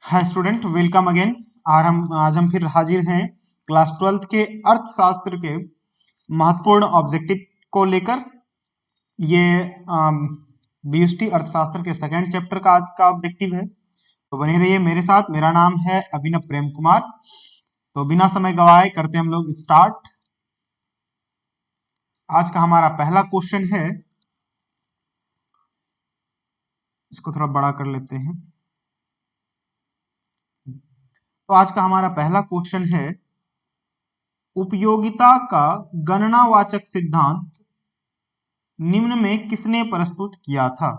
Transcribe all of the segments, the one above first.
Hi student, welcome again. आज हम फिर हाजिर हैं क्लास 12th के अर्थशास्त्र के महत्वपूर्ण ऑब्जेक्टिव को लेकर। ये बीएसटी अर्थशास्त्र के सेकंड चैप्टर का आज का ऑब्जेक्टिव है, तो बने रहिए मेरे साथ। मेरा नाम है अभिनव प्रेम कुमार। तो बिना समय गवाए करते हम लोग स्टार्ट। आज का हमारा पहला क्वेश्चन है, इसको थोड़ा बड़ा कर लेते हैं। तो आज का हमारा पहला क्वेश्चन है, उपयोगिता का गणनावाचक सिद्धांत निम्न में किसने प्रस्तुत किया था?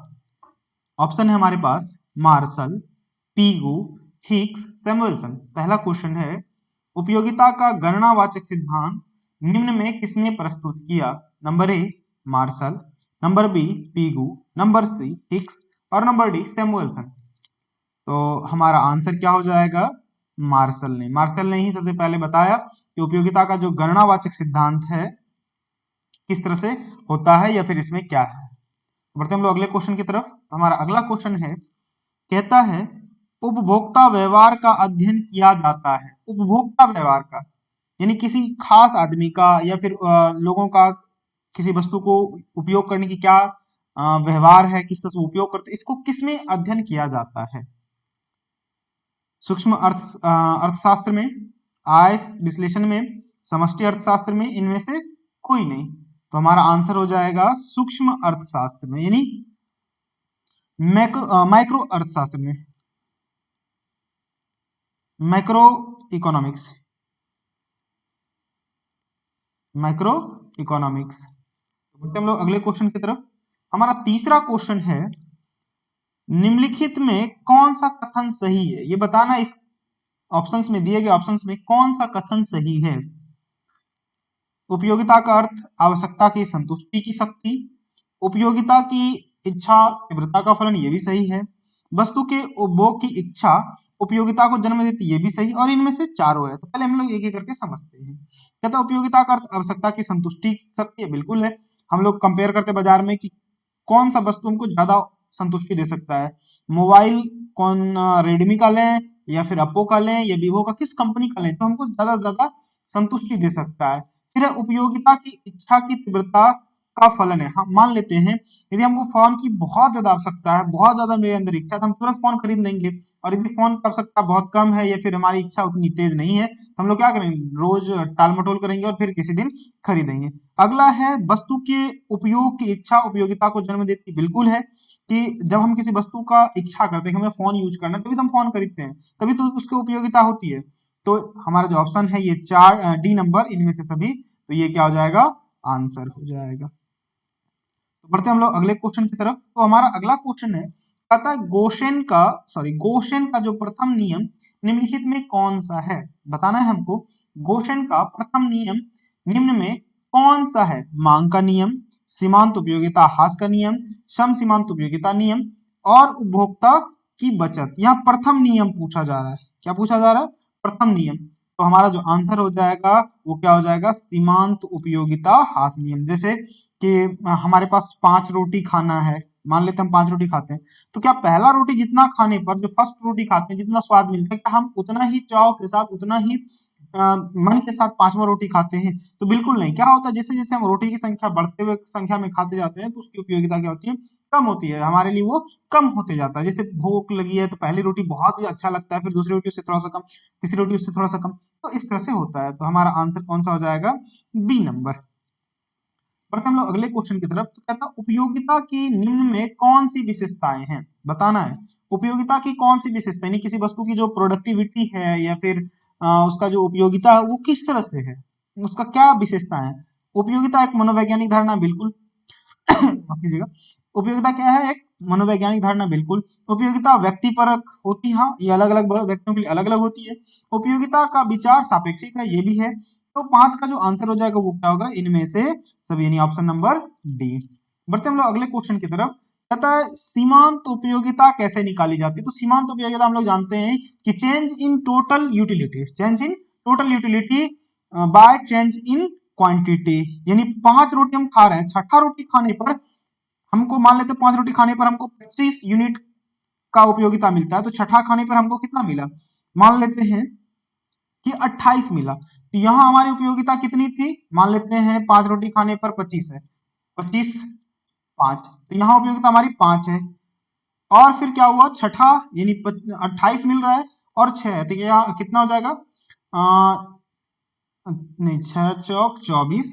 ऑप्शन है हमारे पास मार्शल, पीगू, हिग्स, सैमुअलसन। पहला क्वेश्चन है, उपयोगिता का गणनावाचक सिद्धांत निम्न में किसने प्रस्तुत किया? Number A Marshall, number B Pigou, number C Higgs और नंबर डी सैमुअलसन। तो हमारा आंसर क्या हो जाएगा? मार्शल ने ही सबसे पहले बताया कि उपयोगिता का जो गणनावाचक सिद्धांत है किस तरह से होता है या फिर इसमें क्या है। बढ़ते हम लोग अगले क्वेश्चन की तरफ। तो हमारा अगला क्वेश्चन है, कहता है उपभोक्ता व्यवहार का अध्ययन किया जाता है। उपभोक्ता व्यवहार का यानी किसी खास आदमी का या फिर लोगों का किसी वस्तु को उपयोग करने की क्या व्यवहार है, किस तरह से उपयोग करते, इसको किसमें अध्ययन किया जाता है? सूक्ष्म अर्थशास्त्र में, आय विश्लेषण में, समष्टि अर्थशास्त्र में, इनमें से कोई नहीं। तो हमारा आंसर हो जाएगा सूक्ष्म अर्थशास्त्र में, यानी माइक्रो अर्थशास्त्र में, मैक्रो इकोनॉमिक्स, माइक्रो इकोनॉमिक्स। बढ़ते हम लोग अगले क्वेश्चन की तरफ। हमारा तीसरा क्वेश्चन है, निम्नलिखित में कौन सा कथन सही है? ये बताना इस ऑप्शंस में, दिए गए ऑप्शंस में कौन सा कथन सही है। उपयोगिता का अर्थ आवश्यकता की संतुष्टि की शक्ति, उपयोगिता की इच्छा तीव्रता का फलन, ये भी सही है। वस्तु के उपभोग की इच्छा उपयोगिता को जन्म देती, ये भी सही। और इनमें से चारों है। तो पहले हम लोग एक एक करके समझते हैं। कहते हैं उपयोगिता का अर्थ आवश्यकता की संतुष्टि शक्ति है, बिल्कुल है। हम लोग कंपेयर करते बाजार में कि कौन सा वस्तु हमको ज्यादा संतुष्टि दे सकता है। मोबाइल कौन, रेडमी का लें या फिर ओप्पो का लें या वीवो का, किस कंपनी का लें तो हमको ज्यादा से ज्यादा संतुष्टि दे सकता है। फिर है उपयोगिता की इच्छा की तीव्रता का फलन है। हम मान लेते हैं यदि हमको फोन की बहुत ज्यादा आवश्यकता है, बहुत ज्यादा मेरे अंदर इच्छा, तो हम तुरंत फोन खरीद लेंगे। और यदि फोन की आवश्यकता बहुत कम है या फिर हमारी इच्छा उतनी तेज नहीं है, तो हम लोग क्या करेंगे, रोज टाल मटोल करेंगे और फिर किसी दिन खरीदेंगे। अगला है वस्तु के उपयोग की इच्छा उपयोगिता को जन्म देती, बिल्कुल है कि जब हम किसी वस्तु का इच्छा करते हैं कि हमें फोन यूज करना है, तभी तो हम फोन खरीदते हैं, तभी तो उसकी उपयोगिता होती है। तो हमारा जो ऑप्शन है ये 4 डी नंबर, इनमें से सभी, तो ये क्या हो जाएगा? आंसर हो जाएगा। तो बढ़ते हम लोग अगले क्वेश्चन की तरफ। तो हमारा अगला क्वेश्चन है, कहता है गोशेन का जो प्रथम नियम निम्नलिखित में कौन सा है? बताना है हमको गोशेन का प्रथम नियम निम्न में कौन सा है? मांग का नियम, सीमांत उपयोगिता ह्रास का नियम, सम सीमांत उपयोगिता नियम और उपभोक्ता की बचत। यहाँ प्रथम नियम पूछा जा रहा है। क्या पूछा जा रहा है? प्रथम नियम। तो हमारा जो आंसर हो जाएगा वो क्या हो जाएगा? सीमांत उपयोगिता ह्रास नियम। जैसे कि हमारे पास 5 रोटी खाना है, मान लेते हम 5 रोटी खाते हैं, तो क्या पहला रोटी जितना खाने पर, जो फर्स्ट रोटी खाते हैं, जितना स्वाद मिलता है, क्या हम उतना ही चाव के साथ, उतना ही मन के साथ 5वां रोटी खाते हैं? तो बिल्कुल नहीं। क्या होता है, जैसे जैसे हम रोटी की संख्या बढ़ते हुए संख्या में खाते जाते हैं, तो उसकी उपयोगिता क्या होती है? कम होती है। हमारे लिए वो कम होते जाता है। जैसे भूख लगी है तो पहली रोटी बहुत ही अच्छा लगता है, फिर दूसरी रोटी उससे थोड़ा सा कम, तीसरी रोटी उससे थोड़ा सा कम, तो इस तरह से होता है। तो हमारा आंसर कौन सा हो जाएगा? B number. बढ़ते हम लोग अगले क्वेश्चन की तरफ। तो कहता है उपयोगिता की निम्न में कौन सी विशेषताएं हैं? बताना है उपयोगिता की कौन सी विशेषता, यानी किसी वस्तु की जो प्रोडक्टिविटी है या फिर उसका जो उपयोगिता है वो किस तरह से है, उसका क्या विशेषता है। उपयोगिता एक मनोवैज्ञानिक धारणा, बिल्कुल। माफ कीजिएगा। उपयोगिता क्या है? एक मनोवैज्ञानिक धारणा, बिल्कुल। उपयोगिता व्यक्तिपरक होती है, हाँ, ये अलग अलग व्यक्तियों के लिए अलग अलग होती है। उपयोगिता का विचार सापेक्षिक है, ये भी है। तो 5 का जो आंसर हो जाएगा वो क्या होगा? इनमें से सभी, यानी ऑप्शन नंबर डी। बढ़ते हम लोग अगले क्वेश्चन की तरफ। कहता है सीमांत उपयोगिता कैसे निकाली जाती है? तो सीमांत उपयोगिता हम लोग जानते हैं कि change in total utility, change in total utility by change in quantity. यानी 5 रोटी हम खा रहे हैं, छठा रोटी खाने पर हमको, मान लेते 5 रोटी खाने पर हमको 25 यूनिट का उपयोगिता मिलता है, तो छठा खाने पर हमको कितना मिला, मान लेते हैं कि 28 मिला। तो यहाँ हमारी उपयोगिता कितनी थी, मान लेते हैं 5 रोटी खाने पर 25 है, 25 5, तो यहाँ उपयोगिता हमारी 5 है। और फिर क्या हुआ, छठा यानी 28 मिल रहा है और 6 है, तो क्या कितना हो जाएगा, नहीं 6 चौक 24,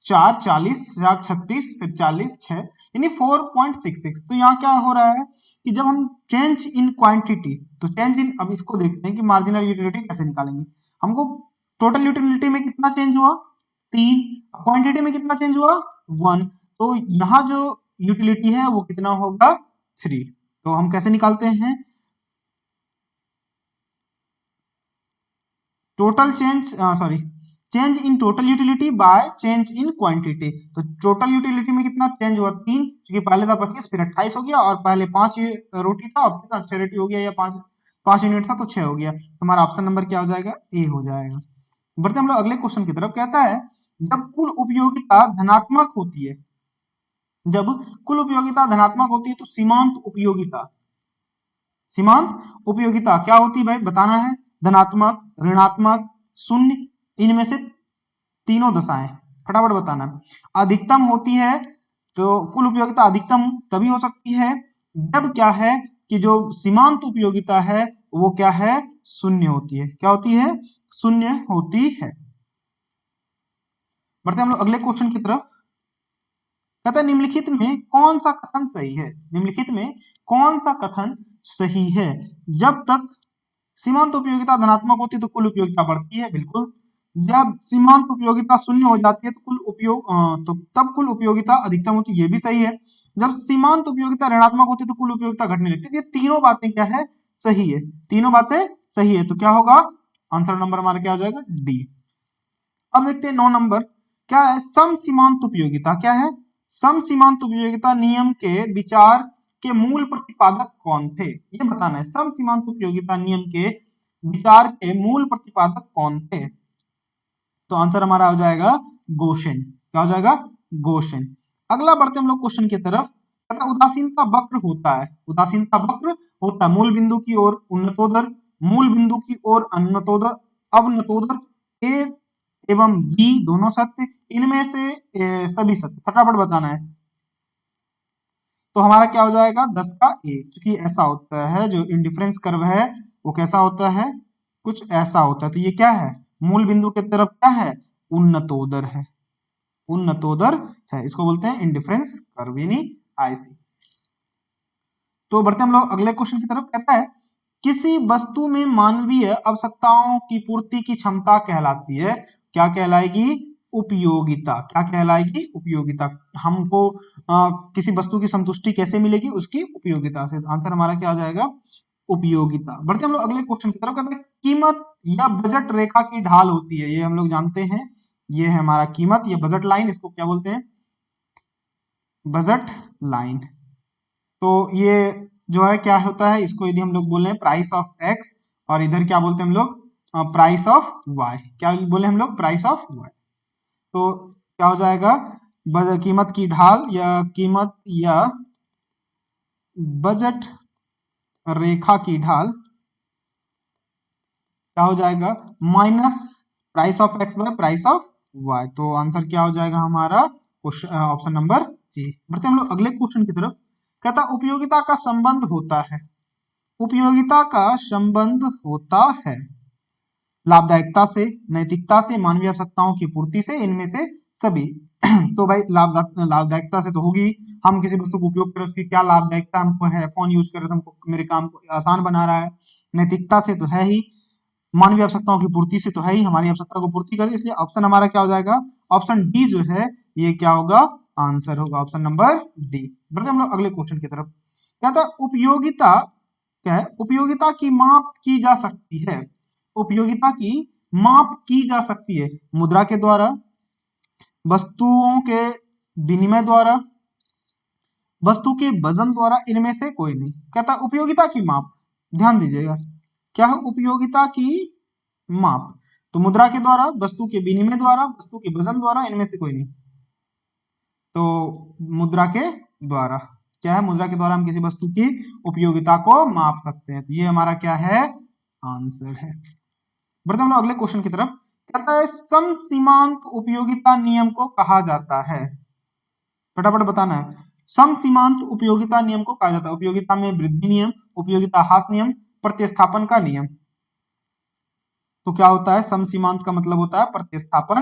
4 40, 4 36, फिर 40 6 यानी 4.66। तो यहाँ क्या हो रहा है कि जब हम चेंज इन क्वांटिटी, तो चेंज इन, अब इसको देखते हैं कि मार्जिनल यूटिलिटी कैसे निकालेंगे। हमको टोटल यूटिलिटी में कितना चेंज हुआ, 3, क्वांटिटी में कितना चेंज हुआ, 1, तो यहाँ जो यूटिलिटी है वो कितना होगा, 3। तो हम कैसे निकालते हैं, total change, sorry, change in total utility by change in quantity. तो टोटल यूटिलिटी में कितना चेंज हुआ, 3, क्योंकि पहले था 25 फिर 28 हो गया, और पहले 5 रोटी था, अब कितना 6 रोटी हो गया, या 5 यूनिट था तो 6 हो गया। हमारा ऑप्शन नंबर क्या हो जाएगा, ए हो जाएगा। बढ़ते हम लोग अगले क्वेश्चन की तरफ। कहता है जब कुल उपयोगिता धनात्मक होती है, जब कुल उपयोगिता धनात्मक होती है तो सीमांत उपयोगिता, सीमांत उपयोगिता क्या होती है भाई, बताना है, धनात्मक, ऋणात्मक, शून्य, इनमें से तीनों दशाएं फटाफट बताना है। अधिकतम होती है, तो कुल उपयोगिता अधिकतम तभी हो सकती है जब क्या है कि जो सीमांत उपयोगिता है वो क्या है, शून्य होती है। क्या होती है, शून्य होती है। बढ़ते हम लोग अगले क्वेश्चन की तरफ। कहता है निम्नलिखित में कौन सा कथन सही है, निम्नलिखित में कौन सा कथन सही है, जब तक सीमांत उपयोगिता धनात्मक होती है तो कुल उपयोगिता बढ़ती है, बिल्कुल। जब सीमांत उपयोगिता शून्य हो जाती है तो तो तब कुल उपयोगिता अधिकतम होती है, ये भी सही है। जब सीमांत उपयोगिता ऋणात्मक होती है तो कुल उपयोगिता घटने लगती है। ये तीनों बातें क्या है, सही है, तीनों बातें सही है। तो क्या होगा, आंसर नंबर हमारा क्या हो जाएगा, डी। अब देखते हैं 9 नंबर। क्या है, सम सीमांत उपयोगिता, क्या है, सम सीमांत उपयोगिता नियम के विचार के मूल प्रतिपादक कौन थे, ये बताना है। सम सीमांत उपयोगिता नियम के विचार के मूल प्रतिपादक कौन थे, तो आंसर हमारा हो जाएगा गोशेन। क्या हो जाएगा, गोशेन। अगला बढ़ते हम लोग क्वेश्चन की तरफ। उदासीनता वक्र होता है, उदासीनता वक्र होता है मूल बिंदु की ओर उन्नतोदर, मूल बिंदु की ओर अन्नतोदर, अवनतोदर, ए एवं बी दोनों सत्य, इनमें से सभी सत्य। फटाफट बताना है। तो हमारा क्या हो जाएगा, 10 का ए, क्योंकि ऐसा होता है जो इंडिफरेंस कर्व है वो कैसा होता है, कुछ ऐसा होता है। तो ये क्या है, मूल बिंदु की तरफ क्या है, उन्नतोदर है, उन्नतोदर है, इसको बोलते हैं इंडिफरेंस कर्व यानी आईसी। तो बढ़ते हम लोग अगले क्वेश्चन की तरफ। कहता है किसी वस्तु में मानवीय आवश्यकताओं की पूर्ति की क्षमता कहलाती है, क्या कहलाएगी, उपयोगिता। क्या कहलाएगी, उपयोगिता। हमको किसी वस्तु की संतुष्टि कैसे मिलेगी, उसकी उपयोगिता से। आंसर हमारा क्या आ जाएगा, उपयोगिता। बढ़ते हम लोग अगले क्वेश्चन की तरफ। कहते हैं कीमत या बजट रेखा की ढाल होती है, ये हम लोग जानते हैं, ये है हमारा कीमत, ये बजट लाइन, इसको क्या बोलते हैं, बजट लाइन। तो ये जो है क्या होता है, इसको यदि हम लोग बोले प्राइस ऑफ एक्स, और इधर क्या बोलते हैं हम लोग, प्राइस ऑफ वाई। क्या बोले हम लोग, प्राइस ऑफ वाई। तो क्या हो जाएगा, कीमत की ढाल या कीमत या बजट रेखा की ढाल क्या हो जाएगा, minus price of X by price of Y. तो आंसर क्या हो जाएगा हमारा, ऑप्शन नंबर ए। बढ़ते हम लोग अगले क्वेश्चन की तरफ। कहता उपयोगिता का संबंध होता है, उपयोगिता का संबंध होता है लाभदायकता से, नैतिकता से, मानवीय आवश्यकताओं की पूर्ति से, इनमें से सभी। तो भाई लाभदायकता से तो होगी, हम किसी वस्तु को उपयोग करें उसकी क्या लाभदायकता हमको है, फोन यूज करें तो हमको मेरे काम को आसान बना रहा है। नैतिकता से तो है ही, मानवीय आवश्यकताओं की पूर्ति से तो है ही, हमारी आवश्यकता को पूर्ति कर, इसलिए ऑप्शन हमारा क्या हो जाएगा, ऑप्शन डी जो है ये क्या होगा, आंसर होगा ऑप्शन नंबर डी। बढ़ते हम लोग अगले क्वेश्चन की तरफ। कहता है उपयोगिता, क्या है, उपयोगिता की माप की जा सकती है, उपयोगिता की माप की जा सकती है मुद्रा के द्वारा, वस्तुओं के विनिमय द्वारा, वस्तु के वजन द्वारा, इनमें से कोई नहीं। कहता है उपयोगिता की माप, ध्यान दीजिएगा, क्या है उपयोगिता की माप, तो मुद्रा के द्वारा, वस्तु के विनिमय द्वारा, वस्तु के वजन द्वारा, इनमें से कोई नहीं। तो मुद्रा के द्वारा। क्या है, मुद्रा के द्वारा हम किसी वस्तु की उपयोगिता को माप सकते हैं। तो ये हमारा क्या है, आंसर है। बढ़ते हम लोग अगले क्वेश्चन की तरफ। कहता है समसीमांत उपयोगिता नियम को कहा जाता है, फटाफट बताना है। समसीमांत उपयोगिता नियम को कहा जाता है, उपयोगिता में वृद्धि नियम, उपयोगिता ह्रास नियम, प्रतिस्थापन का नियम। तो क्या होता है, समसीमांत का मतलब होता है प्रतिस्थापन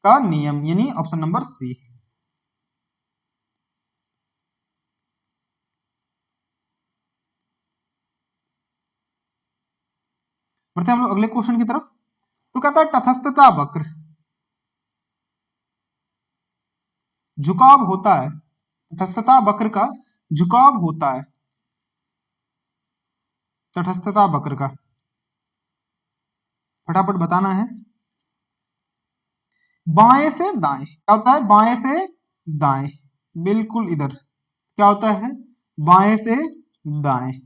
का नियम, यानी ऑप्शन नंबर सी। बढ़ते हम लोग अगले क्वेश्चन की तरफ। तो कहता है तटस्थता वक्र, झुकाव होता है, तटस्थता वक्र का झुकाव होता है, तटस्थता वक्र का फटाफट बताना है। बाएं से दाएं, क्या होता है, बाएं से दाएं, बिल्कुल इधर क्या होता है, बाएं से दाएं।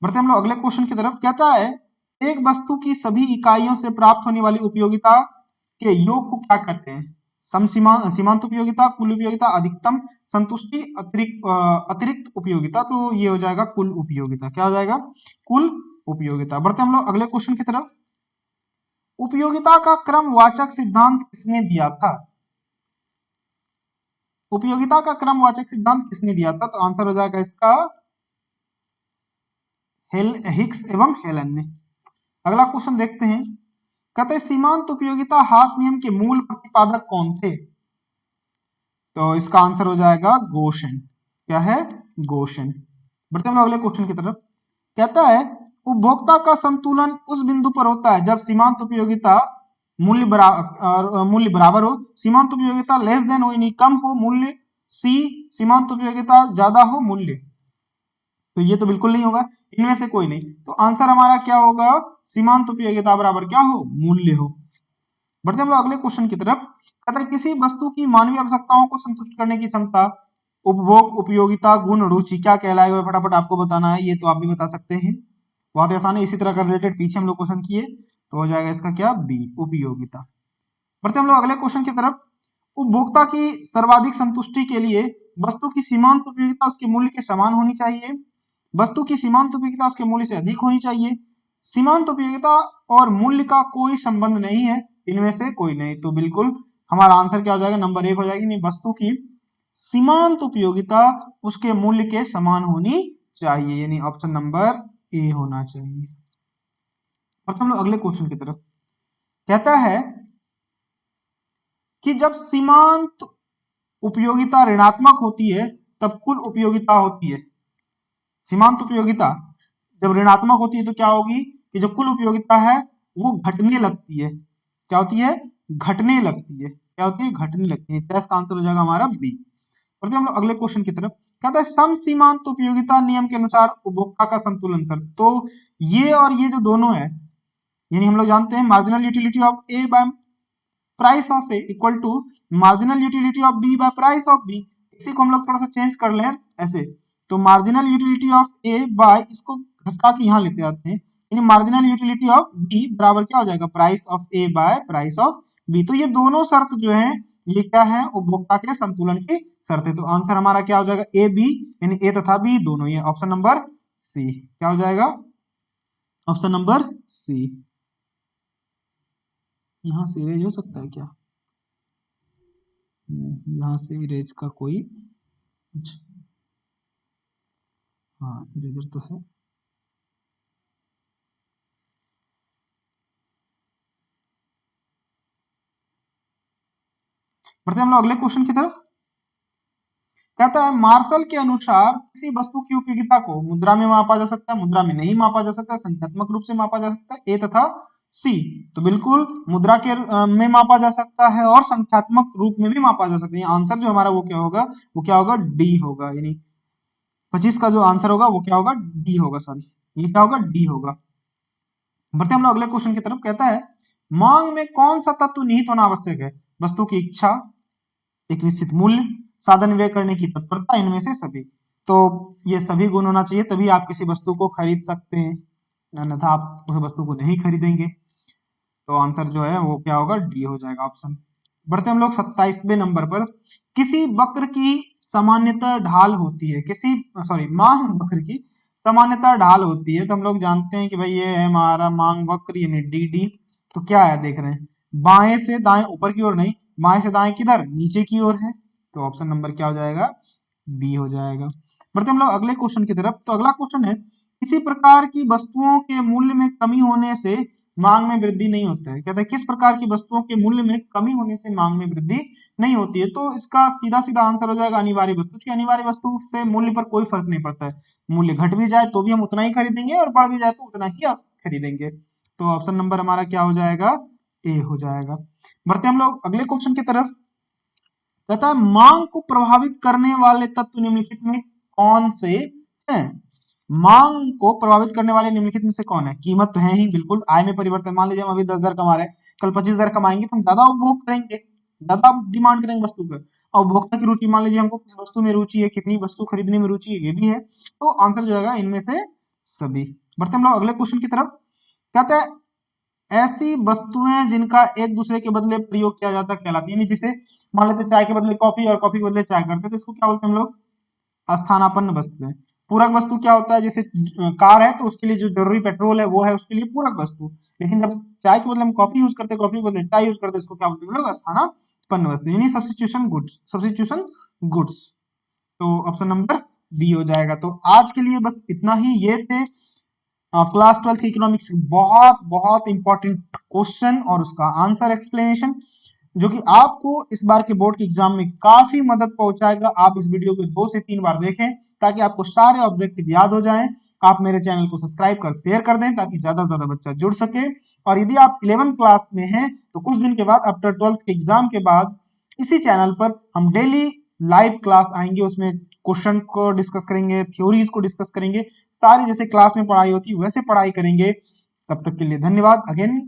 बढ़ते हम लोग अगले क्वेश्चन की तरफ। कहता है एक वस्तु की सभी इकाइयों से प्राप्त होने वाली उपयोगिता के योग को क्या कहते हैं, सीमांत उपयोगिता, कुल उपयोगिता, अधिकतम संतुष्टि, अतिरिक्त उपयोगिता। तो ये हो जाएगा कुल उपयोगिता, क्या हो जाएगा, कुल उपयोगिता। बढ़ते हम लोग अगले क्वेश्चन की तरफ। उपयोगिता का क्रमवाचक सिद्धांत किसने दिया था, उपयोगिता का क्रमवाचक सिद्धांत किसने दिया था। तो आंसर हो जाएगा इसका हिक्स एवं हेलन ने। अगला क्वेश्चन देखते हैं। कहते हैं सीमांत उपयोगिता ह्रास नियम के मूल प्रतिपादक कौन थे। तो इसका आंसर हो जाएगा गोशन, क्या है, गोशन। बढ़ते हम लोग अगले क्वेश्चन की तरफ। कहता है उपभोक्ता का संतुलन उस बिंदु पर होता है जब सीमांत उपयोगिता मूल्य बराबर हो, सीमांत उपयोगिता लेस देन हो यानी कम हो मूल्य, सी सीमांत उपयोगिता ज्यादा हो मूल्य। तो ये तो बिल्कुल नहीं होगा, इनमें से कोई नहीं। तो आंसर हमारा क्या होगा, सीमांत उपयोगिता बराबर क्या हो, मूल्य हो। बढ़ते हम लोग अगले क्वेश्चन की तरफ। कहता है किसी वस्तु की मानवीय आवश्यकताओं को संतुष्ट करने की क्षमता, उपभोग, उपयोगिता, गुण, रुचि क्या कहलाएगा, फटाफट आपको बताना है। ये तो आप भी बता सकते हैं, बहुत आसान है। इसी तरह का रिलेटेड पीछे हम लोग क्वेश्चन किए, तो हो जाएगा इसका क्या, बी, उपयोगिता। बढ़ते हम लोग अगले क्वेश्चन की तरफ। उपभोक्ता की सर्वाधिक संतुष्टि के लिए वस्तु की सीमांत उपयोगिता उसके मूल्य के समान होनी चाहिए, वस्तु की सीमांत उपयोगिता उसके मूल्य से अधिक होनी चाहिए, सीमांत उपयोगिता और मूल्य का कोई संबंध नहीं है, इनमें से कोई नहीं। तो बिल्कुल हमारा आंसर क्या हो जाएगा, नंबर 1 हो जाएगी, नहीं, वस्तु की सीमांत उपयोगिता उसके मूल्य के समान होनी चाहिए, यानी ऑप्शन नंबर ए होना चाहिए। और हम लोग अगले क्वेश्चन की तरफ। कहता है कि जब सीमांत उपयोगिता ऋणात्मक होती है तब कुल उपयोगिता होती है। सीमांत उपयोगिता जब ऋणात्मक होती है तो क्या होगी, कि जो कुल उपयोगिता है वो घटने लगती है, क्या होती है, घटने लगती है, क्या होती है, घटने लगती है। तो इसका आंसर हो जाएगा हमारा बी। बढ़ते हम लोग अगले क्वेश्चन की तरफ। कहता है सम सीमांत उपयोगिता नियम के अनुसार उपभोक्ता का संतुलन शर्त। तो ये और ये जो दोनों है, यानी हम लोग जानते हैं marginal utility of A by price of A equal to marginal utility of B by price of B. इसी को हम लोग थोड़ा सा चेंज कर लें ऐसे, तो marginal utility of A by, इसको घसका के यहाँ लेते आते हैं, यानी मार्जिनल यूटिलिटी ऑफ बी बराबर क्या हो जाएगा, price of A by price of B. तो ये दोनों शर्त जो है ये क्या है, उपभोक्ता के संतुलन की शर्त है। तो आंसर हमारा क्या हो जाएगा, ए बी, यानी ए तथा बी दोनों, ये ऑप्शन नंबर सी क्या हो जाएगा, ऑप्शन नंबर सी। यहाँ से इरेज हो सकता है क्या, यहाँ से इरेज का कोई, अच्छा हाँ इरेजर तो है। बढ़ते हम लोग अगले क्वेश्चन की तरफ। कहता है मार्शल के अनुसार किसी वस्तु की उपयोगिता को मुद्रा में मापा जा सकता है, मुद्रा में नहीं मापा जा सकता, संख्यात्मक रूप से मापा जा सकता है, ए तथा सी। तो बिल्कुल मुद्रा के में मापा जा सकता है और संख्यात्मक रूप में भी मापा जा सकता है। आंसर जो हमारा वो क्या होगा, वो क्या होगा, डी होगा, यानी 25 का जो आंसर होगा वो क्या होगा, डी होगा, सॉरी ये क्या होगा, डी होगा। बढ़ते हम लोग अगले क्वेश्चन की तरफ। कहता है मांग में कौन सा तत्व निहित होना आवश्यक है, वस्तु की इच्छा, एक निश्चित मूल्य, साधन व्यय करने की तत्परता, इनमें से सभी। तो ये सभी गुण होना चाहिए तभी आप किसी वस्तु को खरीद सकते हैं, अन्यथा आप उस वस्तु को नहीं खरीदेंगे। तो आंसर जो है वो क्या होगा, डी हो जाएगा, ऑप्शन बढ़ते हम लोग 27वें नंबर पर। किसी वक्र की सामान्यतः ढाल होती है, मांग वक्र की सामान्यतः ढाल होती है। तो हम लोग जानते हैं कि भाई ये है हमारा मांग वक्र यानी डी डी। तो क्या है देख रहे हैं, बाएं से दाएं ऊपर की ओर नहीं, बाएं से दाएं किधर, नीचे की ओर है। तो ऑप्शन नंबर क्या हो जाएगा, बी हो जाएगा। बढ़ते हम लोग अगले क्वेश्चन की तरफ। तो अगला क्वेश्चन है, किसी प्रकार की वस्तुओं के मूल्य में कमी होने से मांग में वृद्धि नहीं होता है। कहता है किस प्रकार की वस्तुओं के मूल्य में कमी होने से मांग में वृद्धि नहीं होती है। तो इसका सीधा सीधा आंसर हो जाएगा अनिवार्य वस्तु, क्योंकि अनिवार्य वस्तु से मूल्य पर कोई फर्क नहीं पड़ता है। मूल्य घट भी जाए तो भी हम उतना ही खरीदेंगे और बढ़ भी जाए तो उतना ही आप खरीदेंगे। तो ऑप्शन नंबर हमारा क्या हो जाएगा, ए हो जाएगा। बढ़ते हम लोग अगले क्वेश्चन की तरफ। कहता है मांग को प्रभावित करने वाले तत्व निम्नलिखित में कौन से हैं। मांग को प्रभावित करने वाले निम्नलिखित में से कौन है। कीमत तो है ही बिल्कुल, आय में परिवर्तन। मान लीजिए हम अभी 10,000 कमा रहे हैं, कल 25,000 कमाएंगे तो हम ज्यादा उपभोग करेंगे, ज्यादा डिमांड करेंगे वस्तु पर। और उपभोक्ता की रुचि, मान लीजिए हमको किस वस्तु में रुचि है, कितनी वस्तु खरीदने में रुचि है, ये भी है। तो आंसर जो है इनमें से सभी। बढ़ते हम लोग अगले क्वेश्चन की तरफ। कहता है ऐसी वस्तुएं जिनका एक दूसरे के बदले प्रयोग किया जाता कहलाती है। यानी जिसे मान लेते चाय के बदले कॉफी और कॉफी के बदले चाय करते हैं, तो इसको क्या बोलते हैं हम लोग, अस्थानापन्न वस्तुएं। पूरक वस्तु क्या होता है, जैसे कार है तो उसके लिए जो जरूरी पेट्रोल है वो है उसके लिए पूरक वस्तु। लेकिन जब चाय के बदले हम कॉफी यूज करते हैं, कॉफी के बदले चाय यूज करते हैं, इसको क्या बोलते हैं हम लोग, अस्थानापन्न वस्तु यानी सब्स्टिट्यूशन गुड्स, सब्स्टिट्यूशन गुड्स। तो ऑप्शन नंबर बी हो जाएगा। तो आज के लिए बस इतना ही। ये थे क्लास 12 इकोनॉमिक्स बहुत बहुत इंपॉर्टेंट क्वेश्चन और उसका आंसर एक्सप्लेनेशन, जो कि आपको इस बार के बोर्ड के एग्जाम में काफी मदद पहुंचाएगा। आप इस वीडियो को 2 से 3 बार देखें ताकि आपको सारे ऑब्जेक्टिव याद हो जाएं। आप मेरे चैनल को सब्सक्राइब कर शेयर कर दें ताकि ज्यादा से ज्यादा बच्चा जुड़ सके। और यदि आप 11th क्लास में हैं तो कुछ दिन के बाद आफ्टर 12th के एग्जाम के बाद इसी चैनल पर हम डेली लाइव क्लास आएंगे, उसमें क्वेश्चन को डिस्कस करेंगे, थ्योरीज को डिस्कस करेंगे, सारी जैसे क्लास में पढ़ाई होती है वैसे पढ़ाई करेंगे। तब तक के लिए धन्यवाद। अगेन